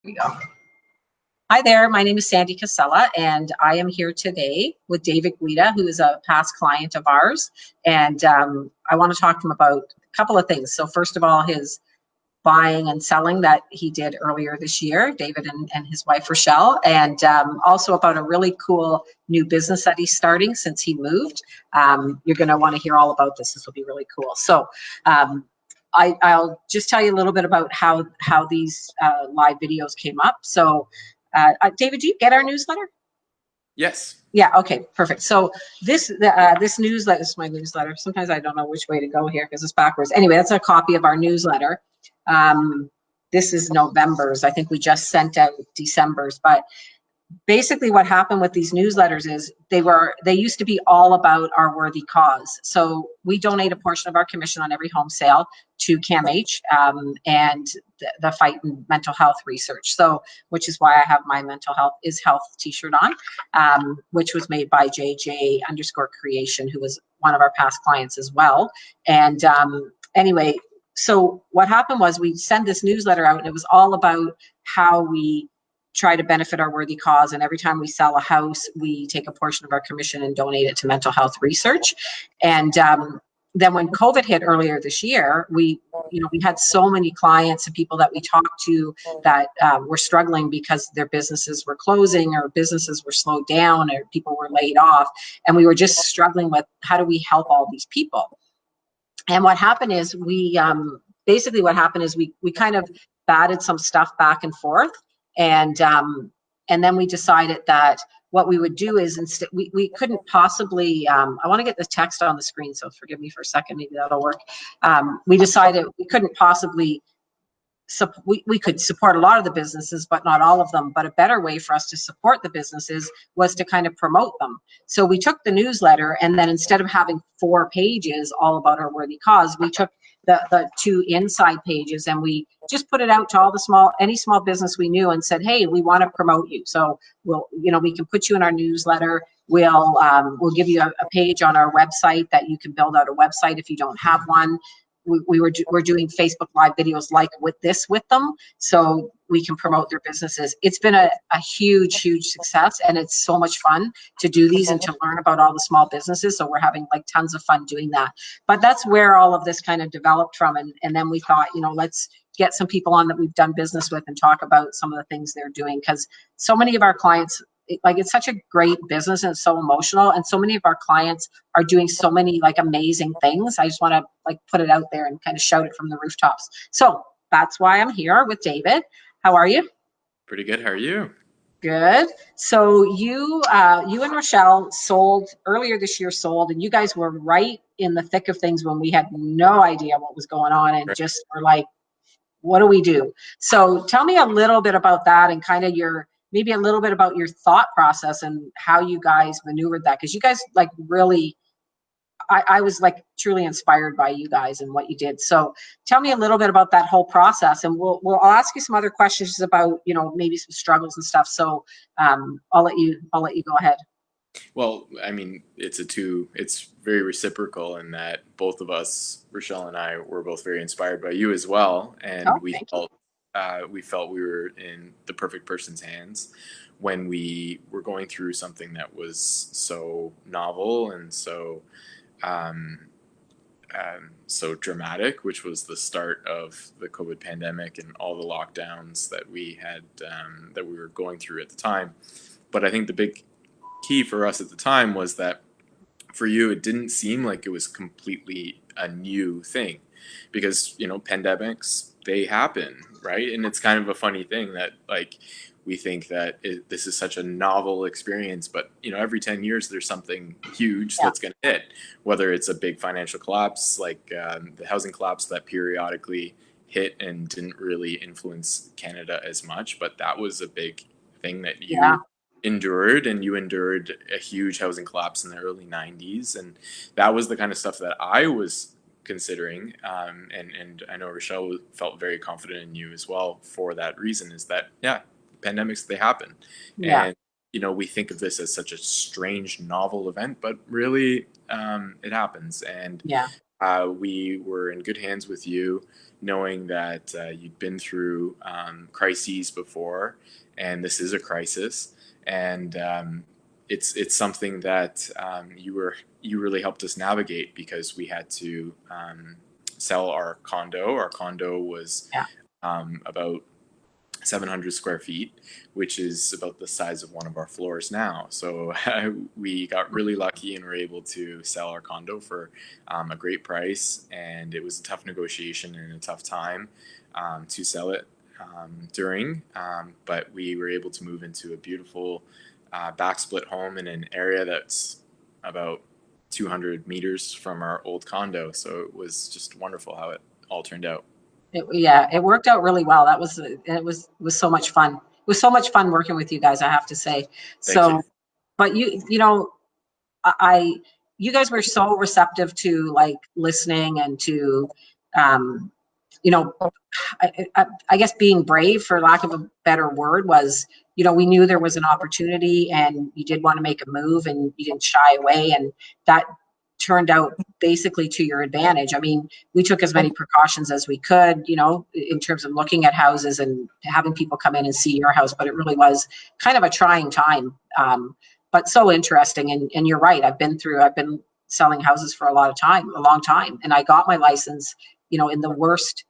We go. Hi there, my name is Sandy Casella, and I am here today with David Guida, who is a past client of ours. And I want to talk to him about a couple of things. So, first of all, his buying and selling that he did earlier this year, David and his wife Rochelle, and also about a really cool new business that he's starting since he moved. You're going to want to hear all about this. This will be really cool. So, um, I'll just tell you a little bit about how these live videos came up. So, David, do you get our newsletter? Yes. Yeah. Okay. Perfect. So this newsletter is my newsletter. Sometimes I don't know which way to go here because it's backwards. Anyway, that's a copy of our newsletter. Um, this is November's. I think we just sent out December's, but basically what happened with these newsletters is they used to be all about our worthy cause. So we donate a portion of our commission on every home sale to CAMH and the fight in mental health research. So which is why I have my mental health is health t-shirt on, which was made by JJ underscore creation, who was one of our past clients as well. And anyway, so what happened was we send this newsletter out and it was all about how we try to benefit our worthy cause. And every time we sell a house, we take a portion of our commission and donate it to mental health research. And then when COVID hit earlier this year, we had so many clients and people that we talked to that were struggling because their businesses were closing or businesses were slowed down or people were laid off. And we were just struggling with how do we help all these people? And what happened is basically what happened is we kind of batted some stuff back and forth, and then we decided that what we would do is instead we couldn't possibly. I want to get the text on the screen, so forgive me for a second. Maybe that'll work. We decided we couldn't possibly we could support a lot of the businesses, but not all of them. But a better way for us to support the businesses was to kind of promote them. So we took the newsletter, and then instead of having 4 pages all about our worthy cause, we took the 2 inside pages and we just put it out to all any small business we knew and said, hey, we want to promote you. So we can put you in our newsletter. We'll give you a page on our website that you can build out a website if you don't have one. We're doing Facebook Live videos like with them, so we can promote their businesses. It's been a huge success, and it's so much fun to do these and to learn about all the small businesses. So we're having like tons of fun doing that. But that's where all of this kind of developed from, and then we thought, let's get some people on that we've done business with and talk about some of the things they're doing, because so many of our clients, it's such a great business and it's so emotional, and so many of our clients are doing so many like amazing things. I just want to like put it out there and kind of shout it from the rooftops. So that's why I'm here with David. How are you? Pretty good. How are you? Good. So you and Rochelle sold earlier this year, and you guys were right in the thick of things when we had no idea what was going on and just were like, what do we do? So tell me a little bit about that and kind of maybe a little bit about your thought process and how you guys maneuvered that. Because you guys like really, I was like truly inspired by you guys and what you did. So tell me a little bit about that whole process, and I'll ask you some other questions about maybe some struggles and stuff. So I'll let you go ahead. Well, I mean, it's very reciprocal in that both of us, Rochelle and I, were both very inspired by you as well. And Oh, thank you. we felt we were in the perfect person's hands when we were going through something that was so novel and um, so dramatic, which was the start of the COVID pandemic and all the lockdowns that we had, that we were going through at the time. But I think the big key for us at the time was that for you, it didn't seem like it was completely a new thing, because pandemics, they happen, right? And it's kind of a funny thing that, like, we think that this is such a novel experience, but every 10 years there's something huge Yeah. that's going to hit, whether it's a big financial collapse like the housing collapse that periodically hit and didn't really influence Canada as much, but that was a big thing that Yeah. you endured. And you endured a huge housing collapse in the early 90s, and that was the kind of stuff that I was considering, and I know Rochelle felt very confident in you as well for that reason, is that, yeah, pandemics, they happen. Yeah. And we think of this as such a strange novel event, but really, it happens. And Yeah. We were in good hands with you, knowing that you'd been through crises before, and this is a crisis, and it's something that you really helped us navigate because we had to sell our condo. Our condo was Yeah. about 700 square feet, which is about the size of one of our floors now. So we got really lucky and were able to sell our condo for a great price. And it was a tough negotiation and a tough time to sell it during. But we were able to move into a beautiful backsplit home in an area that's about 200 meters from our old condo. So it was just wonderful how it all turned out. It worked out really well. It was so much fun. It was so much fun working with you guys, I have to say. Thank you. So, but I you guys were so receptive to like listening and to, um, you know, I guess being brave, for lack of a better word, was, we knew there was an opportunity and you did want to make a move and you didn't shy away. And that turned out basically to your advantage. I mean, we took as many precautions as we could, in terms of looking at houses and having people come in and see your house, but it really was kind of a trying time. But so interesting. And you're right. I've been selling houses for a long time. And I got my license, in the worst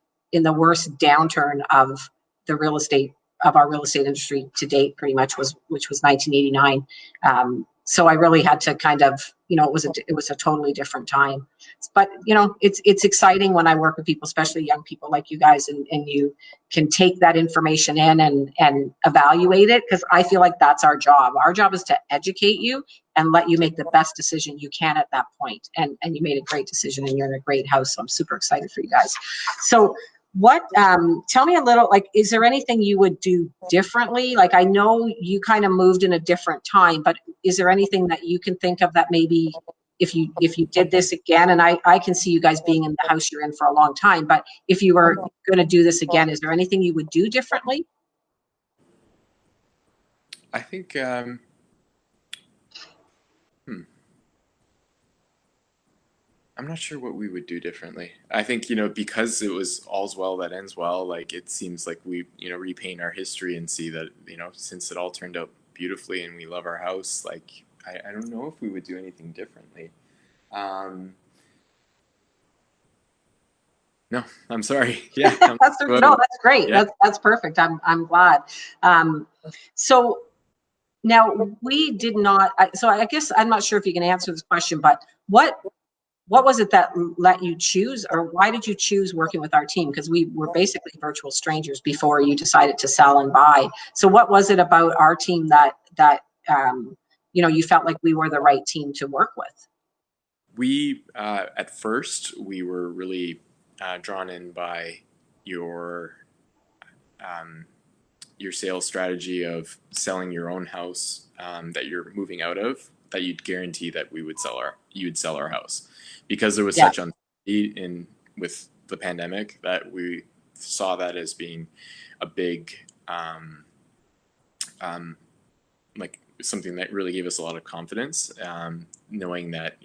downturn of the real estate of our real estate industry to date, pretty much, which was 1989. So I really had to kind of, it was a totally different time. But it's exciting when I work with people, especially young people like you guys, and you can take that information in and evaluate it, because I feel like that's our job. Our job is to educate you and let you make the best decision you can at that point. And you made a great decision, and you're in a great house. So I'm super excited for you guys. So tell me a little, like, is there anything you would do differently? Like, I know you kind of moved in a different time, but is there anything that you can think of that maybe if you did this again, and I can see you guys being in the house you're in for a long time, but if you were going to do this again, is there anything you would do differently? I think I'm not sure what we would do differently. I think, because it was all's well that ends well, like it seems like we, repaint our history and see that, since it all turned out beautifully and we love our house, like I don't know if we would do anything differently. Um, no, I'm sorry. Yeah. No, that's great. Yeah. That's perfect. I'm glad. So now we did not, so I guess I'm not sure if you can answer this question, but what was it that let you choose, or why did you choose working with our team? Because we were basically virtual strangers before you decided to sell and buy. So what was it about our team that you felt like we were the right team to work with? We, at first, we were really drawn in by your um, your sales strategy of selling your own house that you're moving out of, that you'd guarantee that you'd sell our house, because there was Yeah. such uncertainty in with the pandemic, that we saw that as being a big like something that really gave us a lot of confidence, knowing that,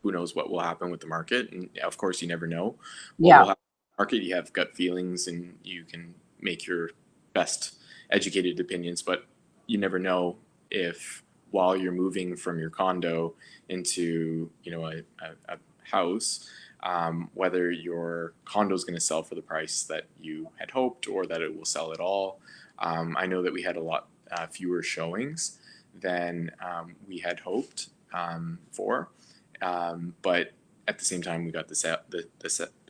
who knows what will happen with the market, and of course you never know what Yeah. will happen with the market. You have gut feelings and you can make your best educated opinions, but you never know if, while you're moving from your condo into, a house, whether your condo is going to sell for the price that you had hoped, or that it will sell at all. I know that we had a lot fewer showings than we had hoped for, but at the same time we got the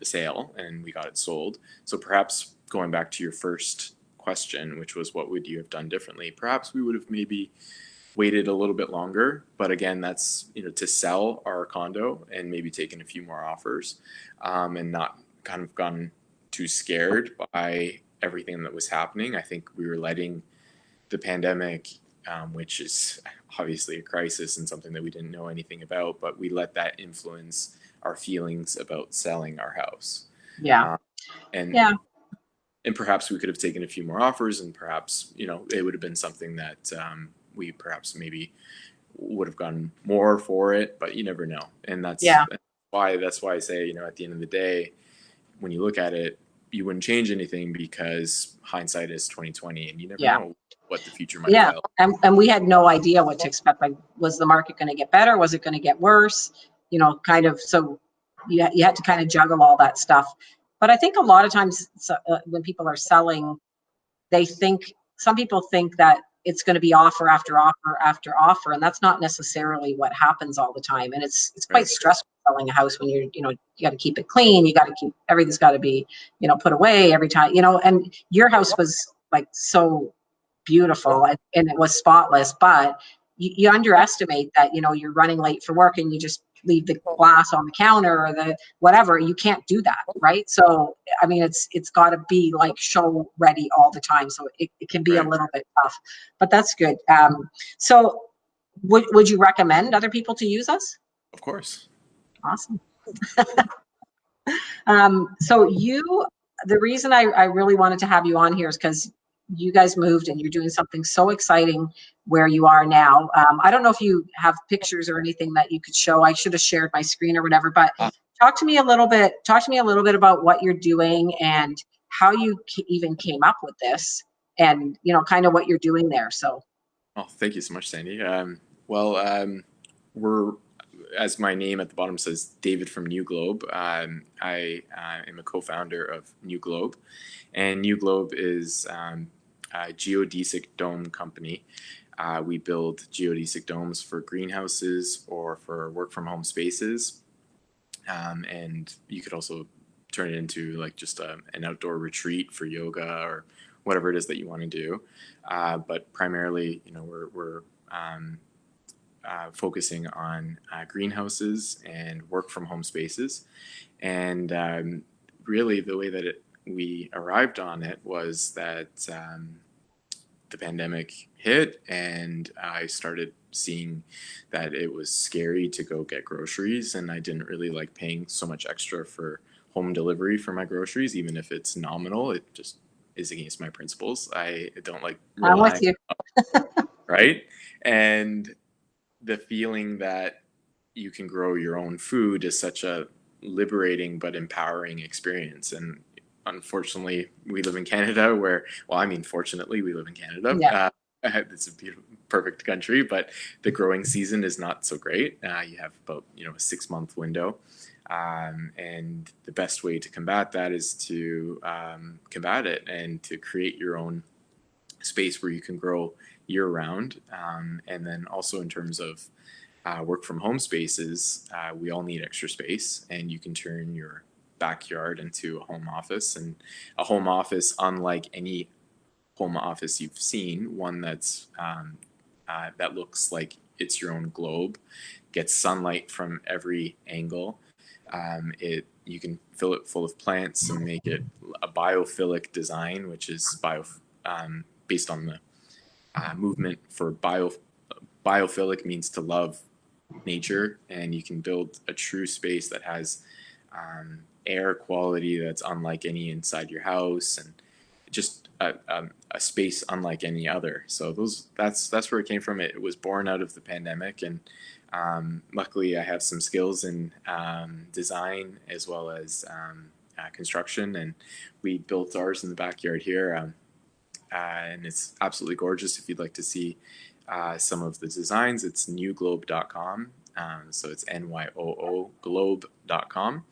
sale and we got it sold. So perhaps, going back to your first question, which was what would you have done differently, perhaps we would have maybe waited a little bit longer. But again, that's, to sell our condo and maybe taken a few more offers, and not kind of gotten too scared by everything that was happening. I think we were letting the pandemic, which is obviously a crisis and something that we didn't know anything about, but we let that influence our feelings about selling our house. Yeah. And Yeah. and perhaps we could have taken a few more offers, and perhaps, it would have been something that we perhaps maybe would have gotten more for it, but you never know. And that's Yeah. That's why I say, you know, at the end of the day, when you look at it, you wouldn't change anything because hindsight is 2020, and you never Yeah. know what the future might have Yeah. held. And we had no idea what to expect. Like, was the market going to get better? Was it going to get worse? You know, kind of. So you had to kind of juggle all that stuff. But I think a lot of times when people are selling, they think, some people think that it's going to be offer after offer after offer, and that's not necessarily what happens all the time. And it's quite Right. stressful selling a house when you got to keep it clean, you got to keep everything's got to be put away every time, and your house was like so beautiful, and it was spotless, but you underestimate that, you're running late for work and you just leave the glass on the counter or the whatever. You can't do that, right? So I mean, it's got to be like show ready all the time, so it can be a Right. little bit tough, but that's good. So would you recommend other people to use us? Of course. Awesome. So the reason I really wanted to have you on here is because you guys moved and you're doing something so exciting where you are now. I don't know if you have pictures or anything that you could show. I should have shared my screen or whatever, but talk to me a little bit about what you're doing and how you even came up with this, and kind of what you're doing there. So Oh, thank you so much, Sandy. We're, as my name at the bottom says, David from New Globe. I am a co-founder of New Globe, and New Globe is a geodesic dome company. We build geodesic domes for greenhouses or for work from home spaces, and you could also turn it into like just an outdoor retreat for yoga or whatever it is that you want to do. But primarily, we're focusing on greenhouses and work from home spaces. And really, the way that we arrived on it was that the pandemic hit, and I started seeing that it was scary to go get groceries, and I didn't really like paying so much extra for home delivery for my groceries, even if it's nominal. It just is against my principles. I don't like I'm with relying, you. right? And the feeling that you can grow your own food is such a liberating but empowering experience. And unfortunately, we live in Canada where, well, I mean, fortunately, we live in Canada. Yeah. It's a beautiful, perfect country, but the growing season is not so great. You have about, a 6-month window. And the best way to combat that is to combat it and to create your own space where you can grow year round. And then also in terms of work from home spaces, we all need extra space, and you can turn your backyard into a home office. And a home office, unlike any home office you've seen, one that's that looks like it's your own globe, gets sunlight from every angle. You can fill it full of plants and make it a biophilic design, which is based on the movement for biophilic means to love nature, and you can build a true space that has air quality that's unlike any inside your house, and just a space unlike any other. So that's where it came from. It was born out of the pandemic, and luckily I have some skills in design as well as construction, and we built ours in the backyard here. And it's absolutely gorgeous. If you'd like to see some of the designs, it's newglobe.com. So it's NYOO globe.com.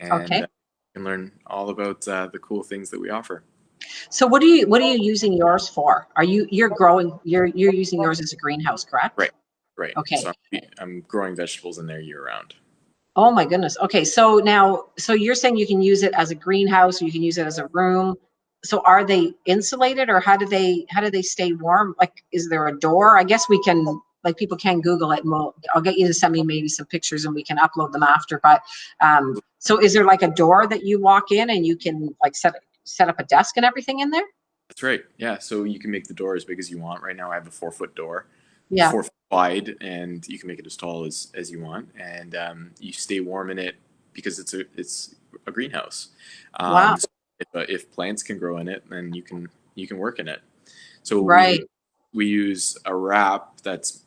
And Okay. you can learn all about the cool things that we offer. So what are you using yours for? You're using yours as a greenhouse, correct? Right, right. Okay. So I'm growing vegetables in there year round. Oh my goodness. Okay. So you're saying you can use it as a greenhouse, or you can use it as a room. So are they insulated, or how do they stay warm? Like, is there a door? I guess we can, like, people can Google it, and I'll get you to send me maybe some pictures and we can upload them after. But so is there like a door that you walk in and you can like set up a desk and everything in there? That's right. Yeah. So you can make the door as big as you want. Right now I have a 4-foot door, Yeah. 4 foot wide, and you can make it as tall as you want. And you stay warm in it because it's a greenhouse. Wow. So if plants can grow in it, then you can work in it. So Right. we use a wrap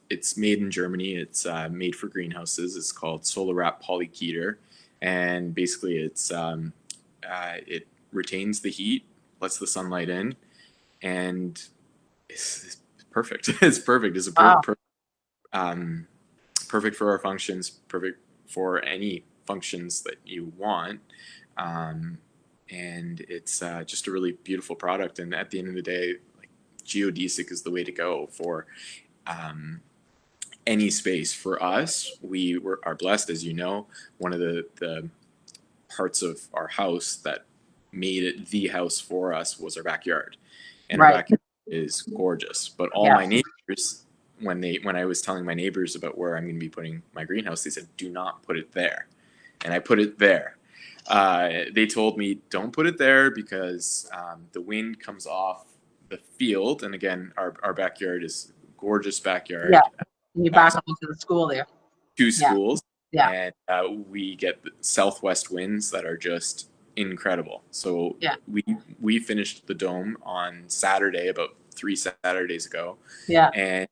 it's made in Germany. It's made for greenhouses. It's called Solar Wrap Polykeder. and basically it retains the heat, lets the sunlight in, and it's perfect. It's perfect. It's a Wow. um, perfect for our functions, perfect for any functions that you want. Um, and it's just a really beautiful product. And at the end of the day, like, geodesic is the way to go for um, any space. For us, are blessed, as you know. One of the parts of our house that made it the house for us was our backyard, and our Right. backyard is gorgeous. But all Yeah. my neighbors, when I was telling my neighbors about where I'm going to be putting my greenhouse, they said, "Do not put it there," and I put it there. They told me, "Don't put it there because the wind comes off the field." And again, our backyard is gorgeous Yeah. backyard, And you uh, back onto the school there. two Yeah. schools, Yeah. and we get the southwest winds that are just incredible. So Yeah. we finished the dome on Saturday, about 3 Saturdays ago, Yeah. and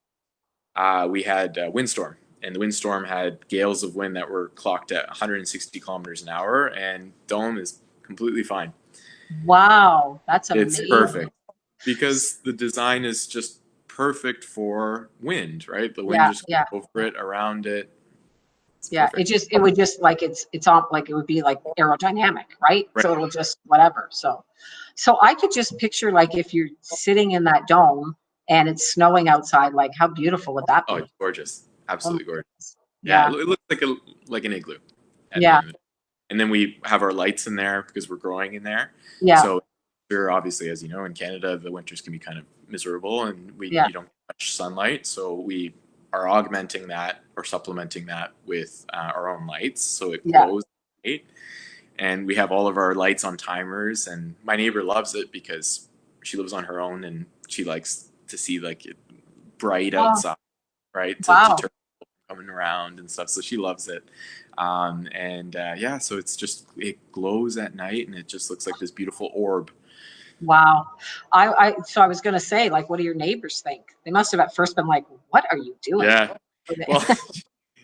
we had a windstorm, and the windstorm had gales of wind that were clocked at 160 kilometers an hour, and dome is completely fine. Wow. That's It's amazing. perfect because the design is just perfect for wind, right? The wind Yeah. just Yeah. goes over it, around it. It's Yeah. perfect. It would just like, it's on, like, it would be like aerodynamic, right? Right. So it'll just whatever. So I could just picture, like, if you're sitting in that dome and it's snowing outside, like, how beautiful would that Oh, be? it's gorgeous. Oh my Absolutely gorgeous. goodness. Yeah, Yeah. it looks like an igloo at the Yeah. end of it. And then we have our lights in there because we're growing in there. Yeah. So we're obviously, as you know, in Canada, the winters can be kind of miserable, and Yeah. you don't get much sunlight. So we are augmenting that or supplementing that with our own lights, so it Yeah. glows at night. And we have all of our lights on timers. And my neighbor loves it because she lives on her own and she likes to see like it bright Oh, outside, right? To wow. deter coming around and stuff. So she loves it. Yeah, so it glows at night and it just looks like this beautiful orb. Wow. So I was going to say, like, what do your neighbors think? They must have at first been like, what are you doing? Yeah. Well,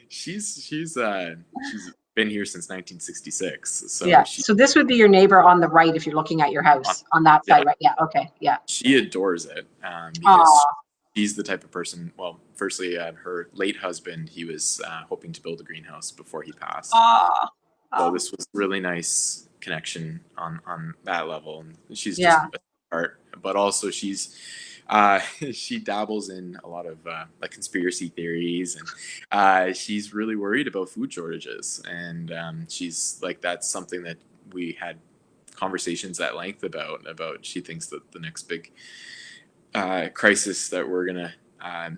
she's been here since 1966. So Yeah. So this would be your neighbor on the right if you're looking at your house on that yeah, side, right? Yeah. Okay. Yeah. she adores it Oh, because she's the type of person. Well, firstly, her late husband, he was hoping to build a greenhouse before he passed. oh, So oh. this was a really nice connection on that level. And she's just Yeah. a heart, but also she dabbles in a lot of like conspiracy theories, and she's really worried about food shortages. And she's like, that's something that we had conversations at length about. She thinks that the next big crisis that we're gonna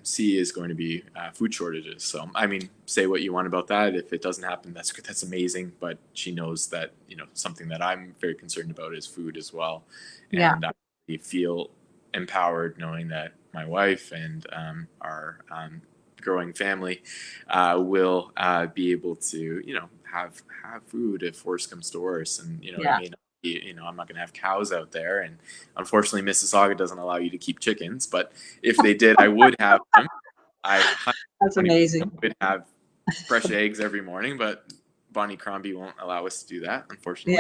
see is going to be food shortages. So, I mean, say what you want about that. If it doesn't happen, that's amazing. But she knows that something that I'm very concerned about is food as well, Yeah. and I feel empowered knowing that my wife and our growing family will be able to have food if worse comes to worse. And it Yeah. may not be, I'm not going to have cows out there, and unfortunately Mississauga doesn't allow you to keep chickens, but if they did, I would have them. I That's amazing. would have fresh eggs every morning, but Bonnie Crombie won't allow us to do that, unfortunately.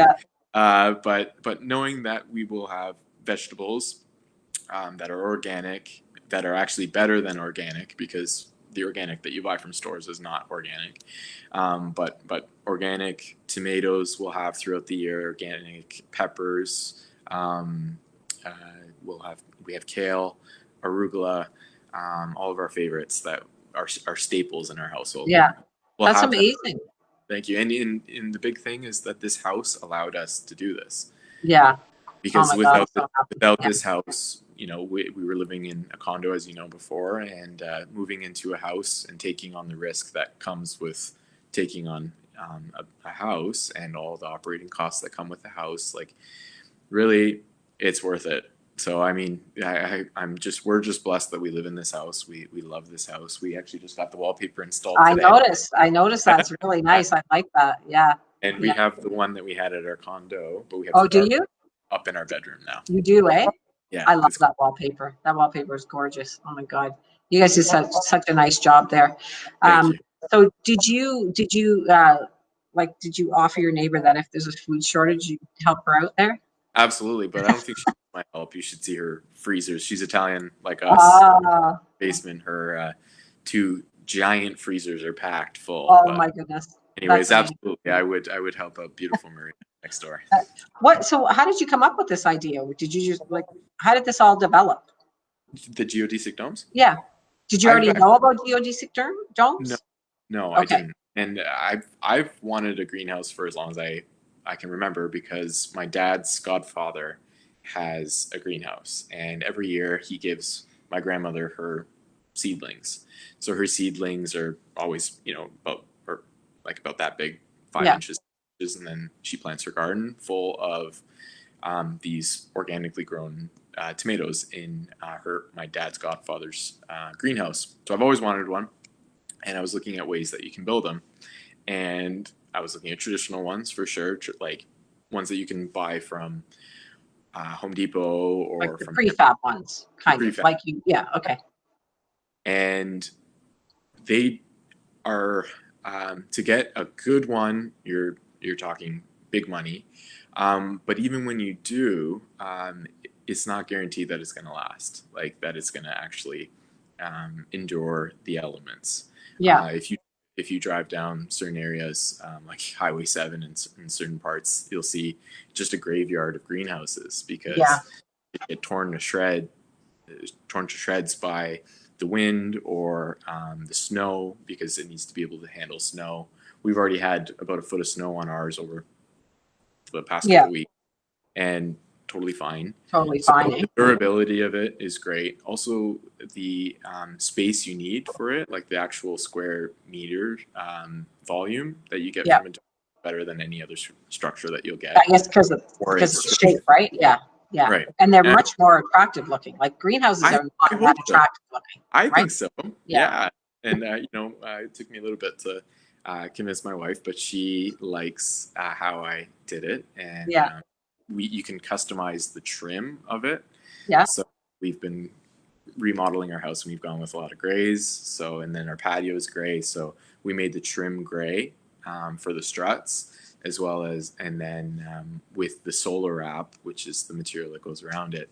Yeah. But knowing that we will have vegetables that are organic, that are actually better than organic, because the organic that you buy from stores is not organic. But organic tomatoes we'll have throughout the year, organic peppers. Uh, we have kale, arugula, all of our favorites that are staples in our household. Yeah. We'll That's have that. amazing. Thank you. And in the big thing is that this house allowed us to do this, Yeah. Oh because my God. I'm so happy. without Yeah. this house, we were living in a condo, as you know, before, and moving into a house and taking on the risk that comes with taking on a house and all the operating costs that come with the house. Like, really, it's worth it. So, I mean, we're just blessed that we live in this house. We love this house. We actually just got the wallpaper installed I today. noticed that's really nice. I like that. Yeah. And we Yeah. have the one that we had at our condo, but we have Oh, the do dark you? up in our bedroom now. You do, eh? Yeah, I love it's that wallpaper. That wallpaper is gorgeous. Oh my God. You guys did such a nice job there. Thank Um, you. so did you like, did you offer your neighbor that if there's a food shortage, you help her out there? Absolutely, but I don't think she needs my help. You should see her freezers. She's Italian, like us. Ah, Basement, her two giant freezers are packed full. oh But my goodness. That's anyways, amazing. absolutely, I would help out beautiful Maria next door. So how did you come up with this idea? Did you just like, how did this all develop? The geodesic domes? Yeah. Did you already I've know about geodesic no, domes? no, I Okay. didn't. And I've wanted a greenhouse for as long as I can remember because my dad's godfather has a greenhouse, and every year he gives my grandmother her seedlings. So her seedlings are always, about or like about that big, five Yeah. inches, and then she plants her garden full of these organically grown tomatoes in my dad's godfather's greenhouse. So I've always wanted one, and I was looking at ways that you can build them, and I was looking at traditional ones for sure, like ones that you can buy from Home Depot Like or the from prefab ones, kind of prefab, like yeah. Okay. and they are to get a good one. You're talking big money, but even when you do, it's not guaranteed that it's going to last. Like that, it's going to actually endure the elements. Yeah. If you drive down certain areas, like Highway 7 in certain parts, you'll see just a graveyard of greenhouses Yeah. because they get torn to shreds by the wind or the snow because it needs to be able to handle snow. We've already had about a foot of snow on ours over the past Yeah. couple weeks, and totally fine. Totally So fine. Eh? the durability of it is great. Also, the space you need for it, like the actual square meter volume that you get Yeah. from it, better than any other structure that you'll I get. guess because Or it's it's shape, right? Yeah. Yeah. right. And they're And much more attractive looking. Like greenhouses I, are I not hope that so. attractive looking, I right? think so. Yeah. Yeah. And, it took me a little bit to convince my wife, but she likes how I did it. And Yeah. you can customize the trim of it. Yeah. So we've been remodeling our house and we've gone with a lot of grays. So, and then our patio is gray. So we made the trim gray for the struts as well as, and then with the solar wrap, which is the material that goes around it,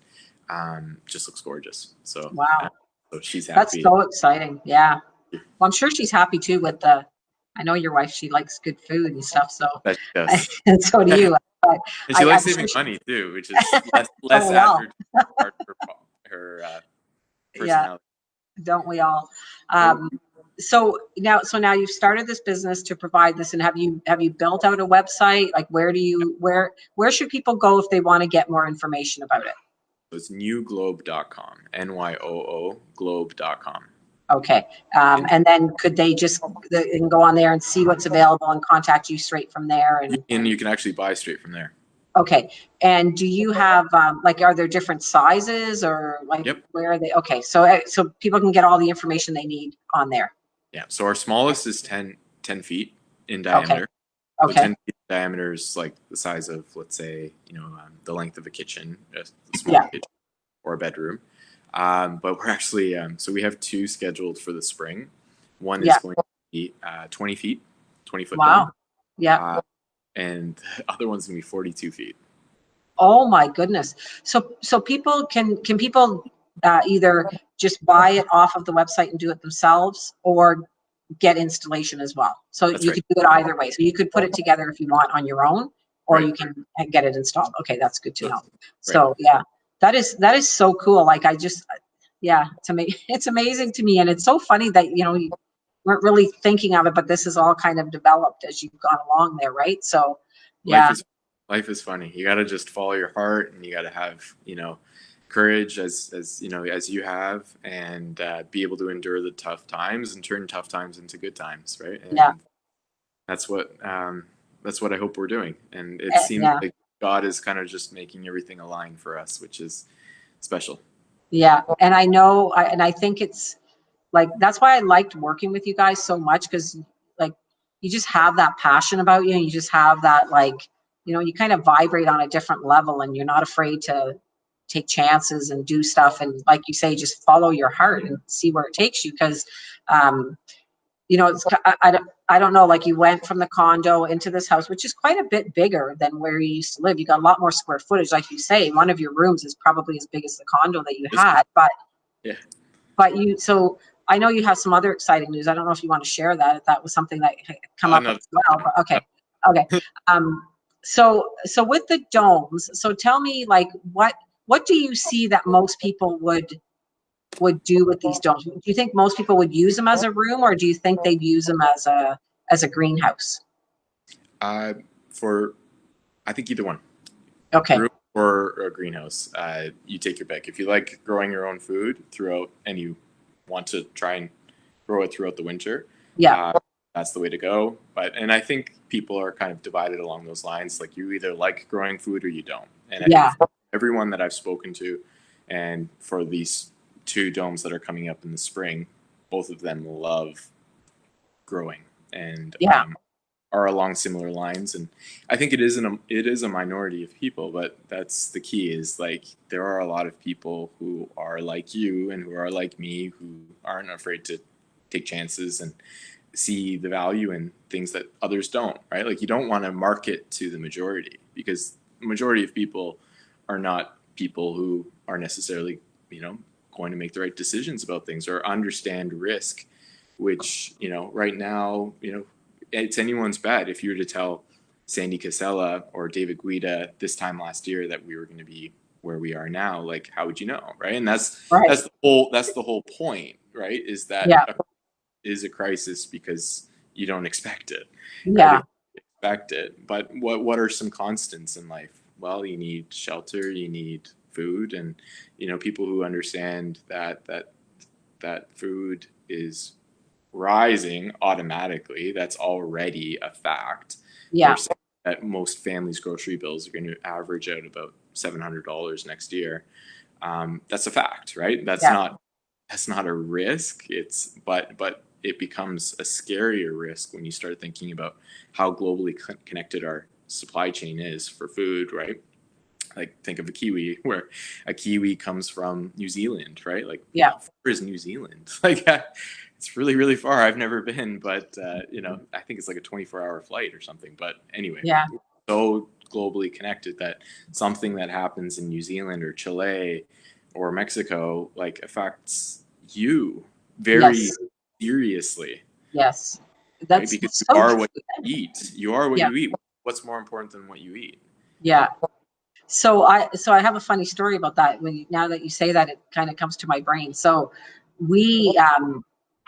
just looks gorgeous. So, Wow. so she's That's happy. so exciting. Yeah. Well, I'm sure she's happy too with I know your wife, she likes good food and stuff. So, That she does. and so do you. But And she likes I'm sure saving money too, which is don't less we all? advertising part of her Yeah. personality. Don't we all? So So now you've started this business to provide this, and have you built out a website? Like where should people go if they want to get more information about it? it's newglobe.com, NYOO globe.com. Okay. And then could they can go on there and see what's available and contact you straight from there? And you can actually buy straight from there. Okay. And do you have like, are there different sizes or like Yep. where are they? Okay. So people can get all the information they need on there. Yeah. So our smallest is 10 feet in Okay. diameter. So Okay. 10 feet diameter is like the size of, let's say, the length of a kitchen, a small Yeah. kitchen or a bedroom. But we're actually, so we have two scheduled for the spring. One is Yeah. going to be 20 feet, 20-foot Wow. dome. Yeah. And the other one's going to be 42 feet. Oh my goodness. So people can people either just buy it off of the website and do it themselves or get installation as well. So That's you right. could do it either way. So you could put it together if you want on your own, or Right. you can get it installed. Okay, that's good to know. Right. So yeah, that is so cool. Like yeah, it's amazing to me, and it's so funny that you weren't really thinking of it, but this is all kind of developed as you've gone along there, right? So Life yeah, is life is funny. You got to just follow your heart, and you got to have courage as you have, and be able to endure the tough times and turn tough times into good times, right? And yeah, that's what I hope we're doing. And it seems yeah. like God is kind of just making everything align for us, which is special. Yeah, and I know, and I think it's like that's why I liked working with you guys so much because like you just have that passion about you, and you just have that like you kind of vibrate on a different level, and you're not afraid to take chances and do stuff, and like you say, just follow your heart and see where it takes you because um, you know, I don't know, like you went from the condo into this house, which is quite a bit bigger than where you used to live. You got a lot more square footage. Like you say, one of your rooms is probably as big as the condo that you had, Yeah. but so I know you have some other exciting news. I don't know if you want to share that, if that was something that had come up No, as well, but okay. So with the domes, so tell me, like, what do you see that most people would do with these domes? Do you think most people would use them as a room, or do you think they'd use them as a greenhouse? For I think either one, Okay. room or a greenhouse. You take your pick. If you like growing your own food throughout, and you want to try and grow it throughout the winter, Yeah. that's the way to go. And I think people are kind of divided along those lines. Like, you either like growing food or you don't. And I Yeah. think everyone that I've spoken to, and for these 2 domes that are coming up in the spring, both of them love growing and Yeah. are along similar lines. And I think it is a minority of people, but that's the key, is like, there are a lot of people who are like you and who are like me, who aren't afraid to take chances and see the value in things that others don't, right? Like, you don't want to market to the majority, because the majority of people are not people who are necessarily, going to make the right decisions about things or understand risk, which, right now, it's anyone's bet. If you were to tell Sandy Casella or David Guida this time last year that we were going to be where we are now, like, how would you know, right? And Right. that's the whole point, right? Is that Yeah. is a crisis because you don't expect it. Yeah. Right? If you expect it. But what are some constants in life? Well, you need shelter, you need food, and people who understand that food is rising automatically. That's already a fact. Yeah. They're saying that most families' grocery bills are going to average out about $700 next year. That's a fact, right? That's Yeah. not a risk. But it becomes a scarier risk when you start thinking about how globally connected our supply chain is for food, right? Like, think of a kiwi, where a kiwi comes from New Zealand, right? Like, Yeah. how far is New Zealand? Like, it's really, really far. I've never been, but I think it's like a 24-hour flight or something. But anyway, Yeah. so globally connected that something that happens in New Zealand or Chile or Mexico, like, affects you very Yes. seriously, Yes. right? That's Because you so are what true. you eat. You are what Yeah. you eat. What's more important than what you eat? Yeah. So I have a funny story about that. Now that you say that, it kind of comes to my brain. So we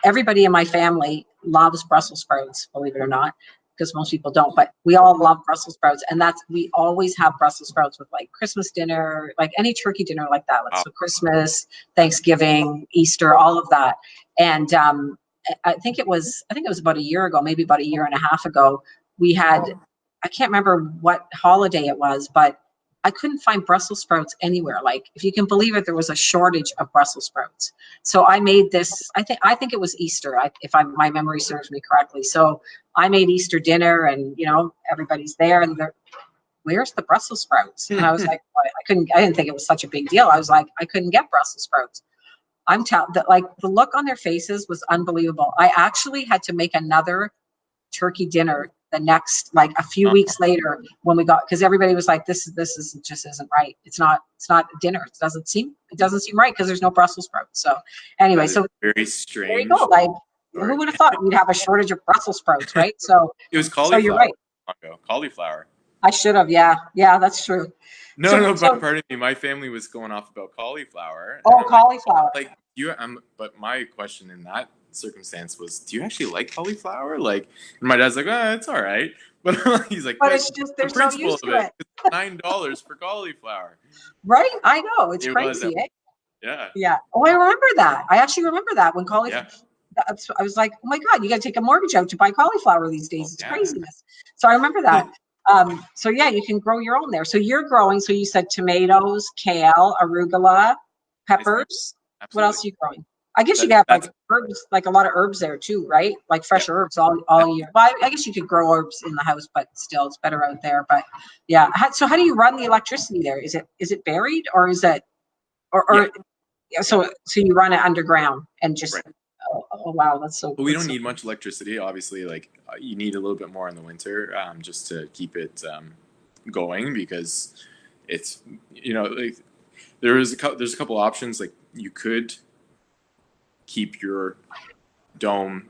everybody in my family loves Brussels sprouts, believe it or not, because most people don't, but we all love Brussels sprouts. And we always have Brussels sprouts with, like, Christmas dinner, like any turkey dinner like that. Like, so Christmas, Thanksgiving, Easter, all of that. And I think it was about a year ago, maybe about a year and a half ago, we had, I can't remember what holiday it was, but I couldn't find Brussels sprouts anywhere. Like, if you can believe it, there was a shortage of Brussels sprouts. So I made this. I think it was Easter, if my memory serves me correctly. So I made Easter dinner, and everybody's there, and where's the Brussels sprouts? And I was like, well, I didn't think it was such a big deal. I was like, I couldn't get Brussels sprouts. I'm telling that, like, the look on their faces was unbelievable. I actually had to make another turkey dinner the next, like, a few weeks later, when we got, because everybody was like, this is just isn't right. It's not dinner. It doesn't seem right, because there's no Brussels sprouts. So anyway, That is so very there you go. strange. Like, who Sorry. would have thought we'd have a shortage of Brussels sprouts, right? So It was so you're cauliflower. right. Cauliflower. I should have. Yeah, that's true. No, So no, but so pardon me. My family was going off about cauliflower, and oh, I'm cauliflower. like, you. But my question in that circumstance was, do you actually like cauliflower? Like, and my dad's like, oh, it's all right. But he's like, But but it's just the they're so principle used of to it it, is $9 for cauliflower. right? I know, it's It was, crazy, eh? yeah, Yeah. Oh, I remember that. I actually remember that when cauliflower. yeah, I was like, oh my God, you got to take a mortgage out to buy cauliflower these oh, days. It's yeah. craziness. So I remember that. So yeah, you can grow your own there. So you're growing. So you said tomatoes, kale, arugula, peppers. What Absolutely. else are you growing? I guess you got, like, That's herbs, like a lot of herbs there too, right? Like yeah. fresh herbs all year. Well, I guess you could grow herbs in the house, but still, it's better out there. But yeah. So how do you run the electricity there? Is it buried, or is it, Yeah, or so you run it underground and just, right. Oh, wow, that's so. But we That's don't so need much electricity. Obviously, like you need a little bit more in the winter, just to keep it going, because it's, like there's a couple options. Like you could keep your dome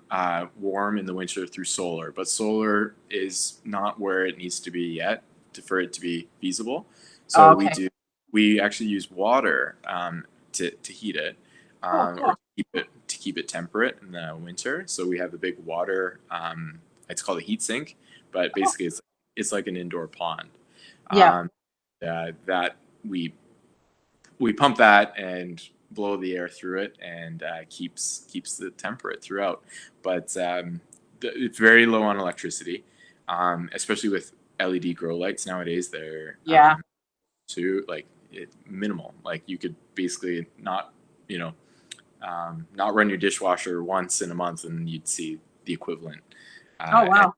warm in the winter through solar, but solar is not where it needs to be yet for it to be feasible. So oh, okay. we actually use water to heat it, Oh, or cool. to keep it temperate in the winter. So we have a big water. It's called a heat sink, but Oh, basically it's like an indoor pond. yeah. Um, that we pump that and blow the air through it, and keeps it temperate throughout. But it's very low on electricity, especially with LED grow lights nowadays. They're Yeah. too like minimal. Like you could basically not not run your dishwasher once in a month, and you'd see the equivalent. Oh, Uh, wow.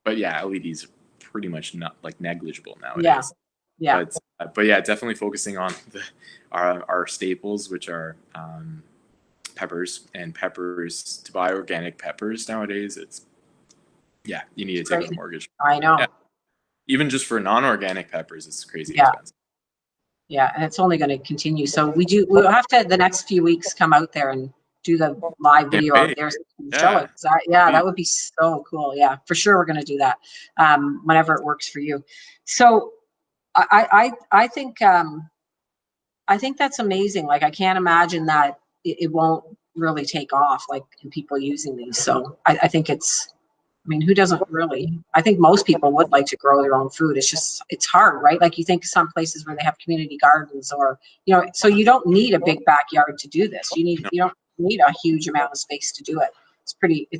but yeah, LEDs are pretty much not like negligible Yeah. nowadays. Yeah. But yeah, definitely focusing on our staples, which are peppers, and peppers. To buy organic peppers nowadays, you need to It's take out a crazy. mortgage. I Yeah, know. even just for non-organic peppers, it's crazy Yeah. expensive. Yeah, and it's only going to continue. So we'll have to the next few weeks come out there and do the live video out Campaign. there so we can show Yeah, it. Yeah, please. that would be so cool. Yeah, for sure we're going to do that whenever it works for you. So I think that's amazing. Like I can't imagine that it won't really take off like in people using these. So I think it's. I mean, who doesn't really? I think most people would like to grow their own food. It's just, it's hard, right? Like you think some places where they have community gardens or, so you don't need a big backyard to do this. No, You don't need a huge amount of space to do it. It's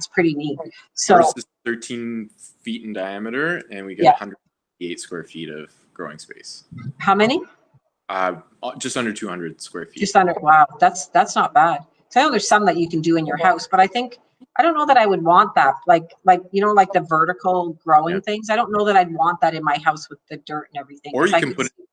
pretty neat. ours So, is 13 feet in diameter, and we get yeah. 108 square feet of growing space. How many? Just under 200 square feet. Just under, wow, that's not bad. So I know there's some that you can do in your house, but I don't know that I would want that. Like the vertical Yeah. growing things. I don't know that I'd want that in my house with the dirt and everything. Or Because you I can could put it. see,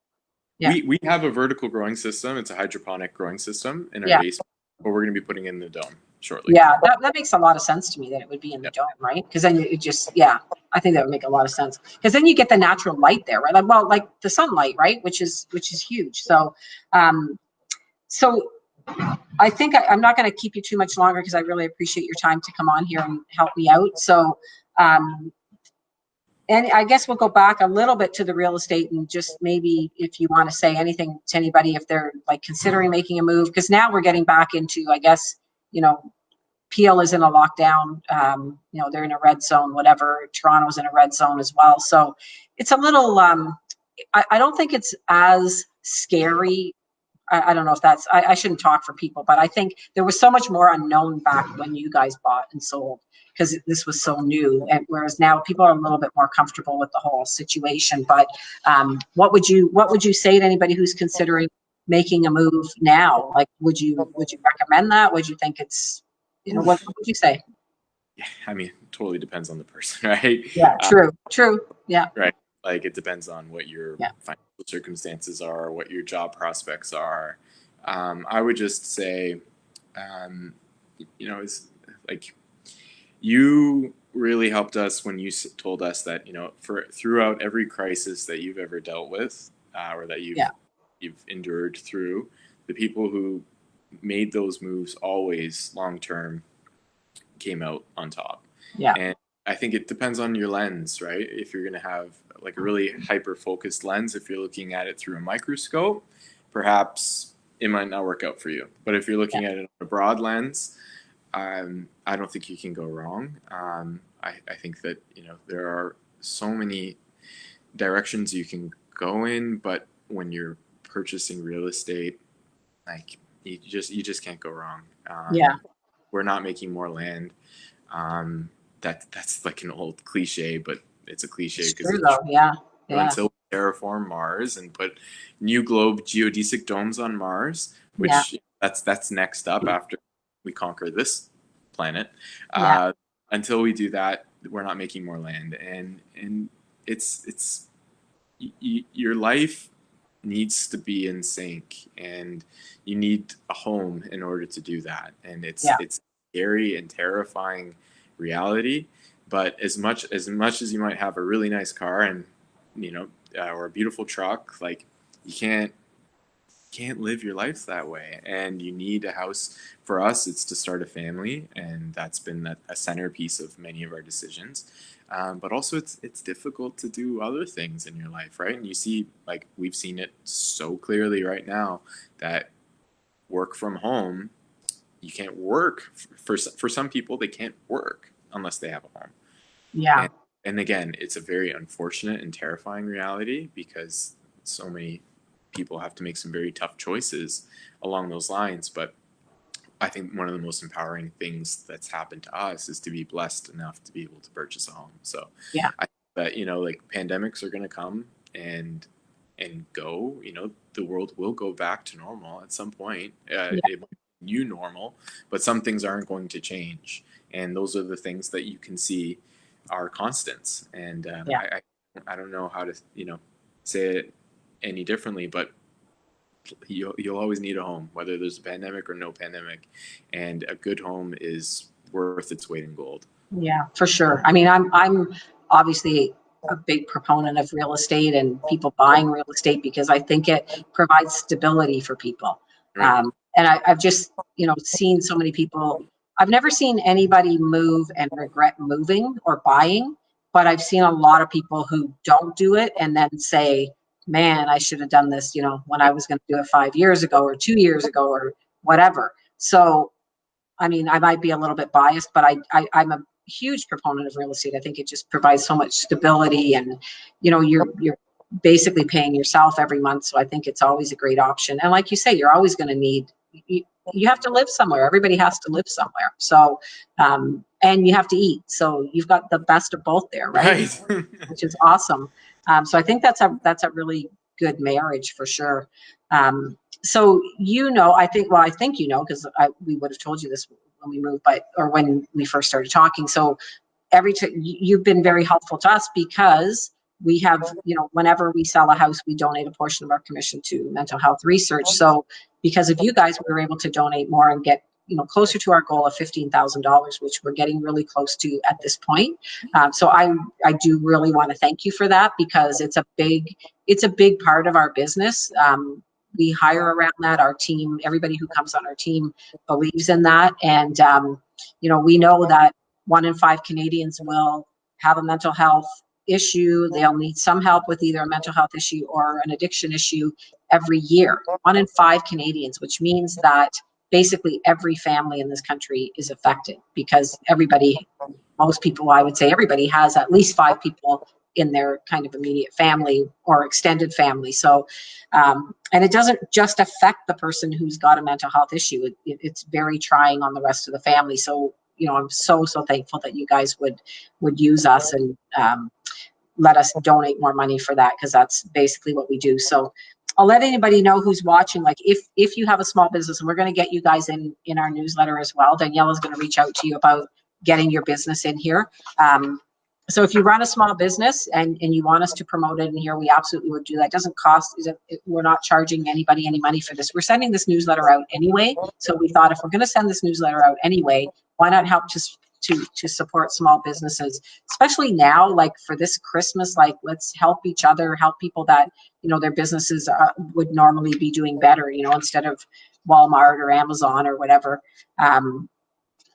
yeah. We have a vertical growing system. It's a hydroponic growing system in our Yeah. basement, but we're going to be putting in the dome shortly. Yeah, that makes a lot of sense to me that it would be in the Yeah. dome, right? Because then it just, yeah, I think that would make a lot of sense. Because then you get the natural light there, right? Like the sunlight, right? Which is huge. Um, so I think I'm not going to keep you too much longer because I really appreciate your time to come on here and help me out. So, um, and I guess we'll go back a little bit to the real estate and just maybe if you want to say anything to anybody if they're like considering making a move, because now we're getting back into, I guess, you know, Peel is in a lockdown. They're in a red zone, whatever. Toronto's in a red zone as well. So it's a little, I don't think it's as scary. I don't know if I shouldn't talk for people, but I think there was so much more unknown back when you guys bought and sold because this was so new. And whereas now people are a little bit more comfortable with the whole situation. But what would you say to anybody who's considering making a move now? Like, would you recommend that? Would you think it's, what would you say? Yeah, I mean, it totally depends on the person, right? Yeah, true. Yeah, Right. Like it depends on what your yeah, financial circumstances are, what your job prospects are. I would just say, um, it's like you really helped us when you told us that for throughout every crisis that you've ever dealt with, or that yeah, you've endured through, the people who made those moves always long term came out on top. yeah, And I think it depends on your lens, right? If you're going to have like a really hyper focused lens, if you're looking at it through a microscope, perhaps it might not work out for you. But if you're yeah, looking at it on a broad lens, I don't think you can go wrong. I think that there are so many directions you can go in, but when you're purchasing real estate, like you just can't go wrong. yeah. We're not making more land. That's like an old cliche, but it's a cliche It's because true it's though. Yeah, true. yeah, Until we terraform Mars and put new globe geodesic domes on Mars, yeah, which that's next up after we conquer this planet. yeah, Uh, until we do that, we're not making more land, and it's your life needs to be in sync, and you need a home in order to do that, and it's yeah. it's scary and terrifying reality. But as much as you might have a really nice car and, or a beautiful truck, like, you can't live your life that way, and you need a house. For us, it's to start a family, and that's been a centerpiece of many of our decisions. But also, it's difficult to do other things in your life, right? And you see, like, we've seen it so clearly right now, that work from home, you can't work. For some people, they can't work unless they have a home. Yeah. And again, it's a very unfortunate and terrifying reality, because so many people have to make some very tough choices along those lines. But I think one of the most empowering things that's happened to us is to be blessed enough to be able to purchase a home. So Yeah. I think that, like, pandemics are going to come and go. The world will go back to normal at some point. It might be new normal, but some things aren't going to change, and those are the things that you can see are constants. And Yeah. I don't know how to say it any differently, but you'll always need a home, whether there's a pandemic or no pandemic, and a good home is worth its weight in gold. Yeah, for sure. I mean, I'm obviously a big proponent of real estate and people buying real estate because I think it provides stability for people. Right. And I've just, seen so many people. I've never seen anybody move and regret moving or buying, but I've seen a lot of people who don't do it and then say, man, I should have done this, when I was going to do it 5 years ago or 2 years ago or whatever. So, I mean, I might be a little bit biased, but I'm a huge proponent of real estate. I think it just provides so much stability, and you're basically paying yourself every month. So I think it's always a great option. And like you say, you're always going to need. You have to live somewhere. Everybody has to live somewhere. So, and you have to eat. So you've got the best of both there, right? Which is awesome. So I think that's a really good marriage for sure. So I think because we would have told you this when we moved, or when we first started talking. So you've been very helpful to us because we have, whenever we sell a house, we donate a portion of our commission to mental health research. So because of you guys, we were able to donate more and get closer to our goal of $15,000, which we're getting really close to at this point. So I do really want to thank you for that, because it's a big part of our business. We hire around that. Our team, everybody who comes on our team believes in that. And, we know that 1 in 5 Canadians will have a mental health issue. They'll need some help with either a mental health issue or an addiction issue every year. 1 in 5 Canadians, which means that basically every family in this country is affected, because most people, I would say everybody, has at least 5 people in their kind of immediate family or extended family. So, and it doesn't just affect the person who's got a mental health issue. It's very trying on the rest of the family. So, I'm so thankful that you guys would use us and let us donate more money for that, because that's basically what we do. So I'll let anybody know who's watching, like if you have a small business, and we're going to get you guys in our newsletter as well. Danielle is going to reach out to you about getting your business in here. So if you run a small business and you want us to promote it in here, we absolutely would do that. It doesn't cost, we're not charging anybody any money for this. We're sending this newsletter out anyway. So we thought, if we're going to send this newsletter out anyway, why not help to support small businesses, especially now, like for this Christmas, like let's help each other, help people that, their businesses would normally be doing better, instead of Walmart or Amazon or whatever.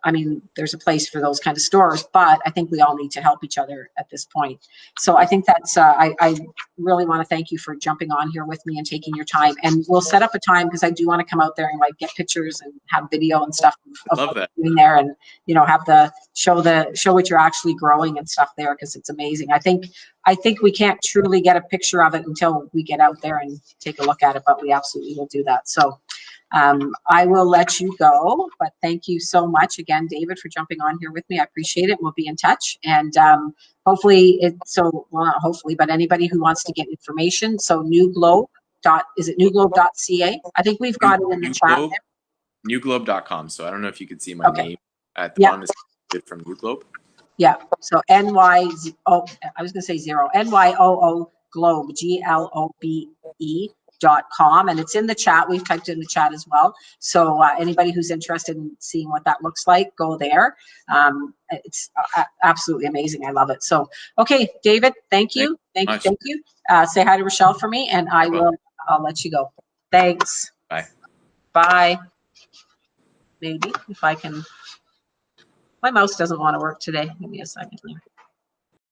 I mean, there's a place for those kind of stores, but I think we all need to help each other at this point. So I think that's, I really want to thank you for jumping on here with me and taking your time. And we'll set up a time, because I do want to come out there and like get pictures and have video and stuff of Love that. doing there, and have show what you're actually growing and stuff there, because it's amazing. I think we can't truly get a picture of it until we get out there and take a look at it, but we absolutely will do that. So I will let you go, but thank you so much again, David, for jumping on here with me. I appreciate it. We'll be in touch, and hopefully not hopefully, but anybody who wants to get information. So is it newglobe.ca? I think we've got it in the chat. Newglobe.com. So I don't know if you could see my name at the bottom. Is from New Globe. Yeah. So I was going to say NYOO Globe, GLOBE .com, and it's in the chat. We've typed in the chat as well. So anybody who's interested in seeing what that looks like, go there. It's absolutely amazing. I love it. So, okay, David, thank you. Thank you. Say hi to Rochelle for me, and I'll let you go. Thanks. Bye. Bye. Maybe if I can, my mouse doesn't want to work today. Give me a second here.